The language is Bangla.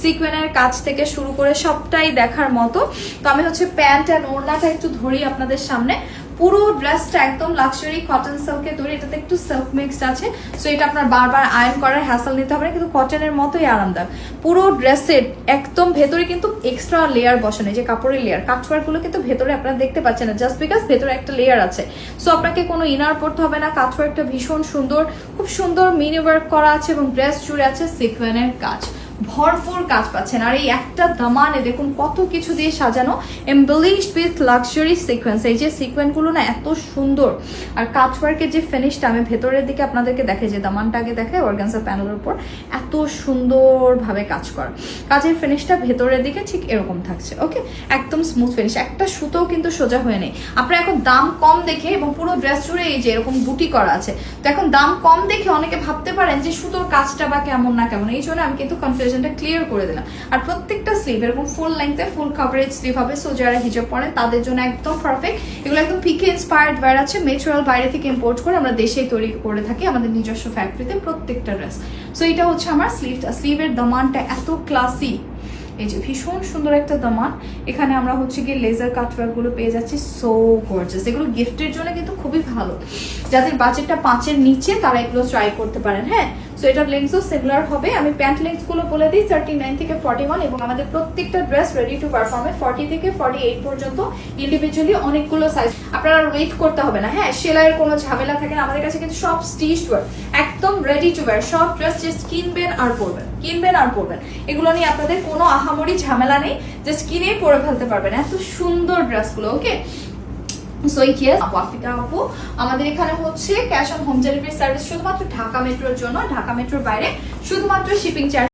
সিকোয়েনের কাজ থেকে শুরু করে সবটাই দেখার মতো। তো আমি হচ্ছে প্যান্ট অ্যান্ড ওড়নাটা একটু ধরি আপনাদের সামনে। পুরো ড্রেসটা একদম লাক্সারি কটন সিল্কের তৈরি, এটাতে একটু সিল্ক মিক্সড আছে, সো এটা আপনার বারবার আয়রন করার হ্যাসেল নিতে হবে না, কিন্তু কটনের মতোই আরামদায়ক। পুরো ড্রেসের একদম ভেতরে কিন্তু এক্সট্রা লেয়ার বসানো, যে কাপড়ের লেয়ার, কাটওয়ার্ক গুলো কিন্তু ভেতরে আপনারা দেখতে পাচ্ছেন না, জাস্ট বিকজ ভেতরে একটা লেয়ার আছে। সো আপনাকে কোনো ইনার পড়তে হবে না। কাটওয়ার্কটা ভীষণ সুন্দর, খুব সুন্দর মিনি ওয়ার্ক করা আছে এবং ড্রেস জুড়ে আছে সিকোয়েনের কাজ, ভরপুর কাজ পাচ্ছেন। আর এই একটা দামানে দেখুন কত কিছু দিয়ে সাজানো, এমবেলিশড উইথ লাক্সারি সিকোয়েন্স। এই যে সিকোয়েন্সগুলো না এত সুন্দর, আর কাটওয়ার্কের যে ফিনিশটা আমি ভেতরের দিকে আপনাদেরকে দেখে, যে দামানটা আগে দেখে অর্গানজা প্যানেলের উপর এত সুন্দরভাবে কাজ করা, কাজের ফিনিশটা ভেতরের দিকে ঠিক এরকম থাকছে। ওকে, একদম স্মুথ ফিনিশ, একটা সুতোও কিন্তু সোজা হয়ে নেই। আপনারা এখন দাম কম দেখে এবং পুরো ড্রেস জুড়ে এই যে এরকম বুটি করা আছে, তো এখন দাম কম দেখে অনেকে ভাবতে পারেন যে সুতোর কাজটা বা কেমন না কেমন, এই জন্য আমি কিন্তু কনফিউশনটা ক্লিয়ার করে দিলাম। আর প্রত্যেকটা স্লিভ এরকম ফুল লেন্থে ফুল কভারেজ স্লিভ হবে, সো যারা হিজাব পরেন তাদের জন্য একদম পারফেক্ট। এগুলো একদম পিকে ইন্সপায়ার্ড ওয়্যার আছে, মেটেরিয়াল বাইরে থেকে ইম্পোর্ট করে আমরা দেশেই তৈরি করে থাকি আমাদের নিজস্ব ফ্যাক্টরিতে প্রত্যেকটা ড্রেস। সো এটা হচ্ছে আমার স্লিভটা, স্লিভের দামানটা এত ক্লাসি, এই যে ভীষণ সুন্দর একটা দামান। এখানে আমরা হচ্ছে গিয়ে লেজার কাটওয়ার্ক গুলো পেয়ে যাচ্ছি, সো গর্জিয়াস। এগুলো গিফটের জন্য কিন্তু খুবই ভালো, যাদের বাজেটটা 5-এর নিচে তারা এগুলো ট্রাই করতে পারেন। হ্যাঁ, সো এটার লেন্থও সিমিলার হবে। আমি প্যান্ট লেন্থ গুলো বলে দিই, 39 থেকে 41, এবং আমাদের প্রত্যেকটা ড্রেস রেডি টু পারফর্মে 40 থেকে 48 পর্যন্ত ইন্ডিভিজুয়ালি অনেকগুলো সাইজ। আপনারা ওয়েট করতে হবে না, হ্যাঁ, সেলাইয়ের কোনো ঝামেলা থাকে না, আমাদের কাছে কিন্তু সব স্টিচড ওয়ার, একদম রেডি টু ওয়্যার। সব ড্রেস জাস্ট কিনবেন আর পরবেন, কিনবেন আর পরবেন, এগুলো নিয়ে আপনাদের কোনো আহামরি ঝামেলা নেই, জাস্ট কিনেই পরে ফেলতে পারবেন এত সুন্দর ড্রেসগুলো। ওকে, সো ইয়েস ওয়াফিকা আপু, আমাদের এখানে হচ্ছে cash on home delivery service শুধুমাত্র ঢাকা মেট্রোর জন্য, ঢাকা মেট্রোর বাইরে শুধুমাত্র শিপিং চার্জ